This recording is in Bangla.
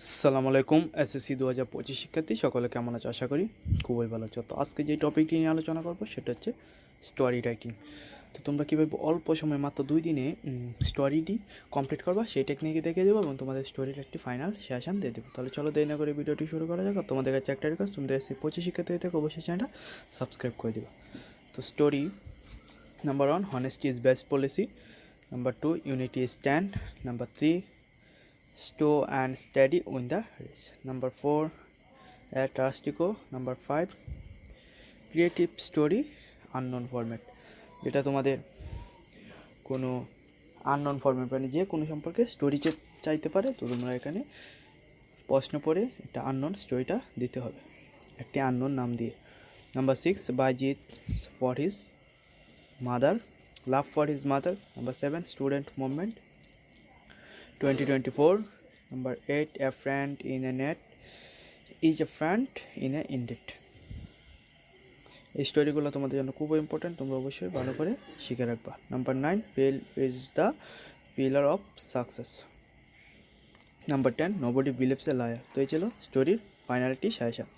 আসসালামু আলাইকুম এসএসসি 2025 শিক্ষার্থী সকলে কেমন আছো? আশা করি খুবই ভালো আছো। তো আজকে যে টপিকটি নিয়ে আলোচনা করব সেটা হচ্ছে স্টোরি রাইটিং। তো তোমরা কীভাবে অল্প সময়ে মাত্র 2 দিনে স্টোরিটি কমপ্লিট করবা সেই টেকনিকে দেখে দেবো এবং তোমাদের স্টোরির একটি ফাইনাল সেশন দিয়ে দেবো। তাহলে চলো দেরি না করে ভিডিওটি শুরু করা যাক। আর তোমাদের কাছে একটা রিকোয়েস্ট, তোমাদের এসএসসি 25 শিক্ষার্থী থেকে অবশ্যই চ্যানেলটা সাবস্ক্রাইব করে দেবা। তো story number 1, honesty is best policy. Number 2, unity is stand. Number 3, slow and steady win the race. Number 4, Trustico. Number 5, creative story unknown format, যেটা তোমাদের কোনো আননোন ফরম্যাট মানে যে কোনো সম্পর্কে স্টোরি চাইতে পারে। তো তোমরা এখানে প্রশ্ন পড়ে একটা আননোন স্টোরিটা দিতে হবে একটি আননোন নাম দিয়ে। নাম্বার 6, বাইজিৎ for his mother, love for his mother. Number 7, student movement 2024. Number 8, a friend in a net is a friend in a indeed. এই স্টোরিগুলো তোমাদের জন্য খুব ইম্পর্টেন্ট, তোমরা অবশ্যই ভালো করে শিখে রাখবা। Number 9, fail is the pillar of success. Number 10, nobody believes a liar. তো এই ছিল স্টোরির ফাইনালিটি সাজেশন।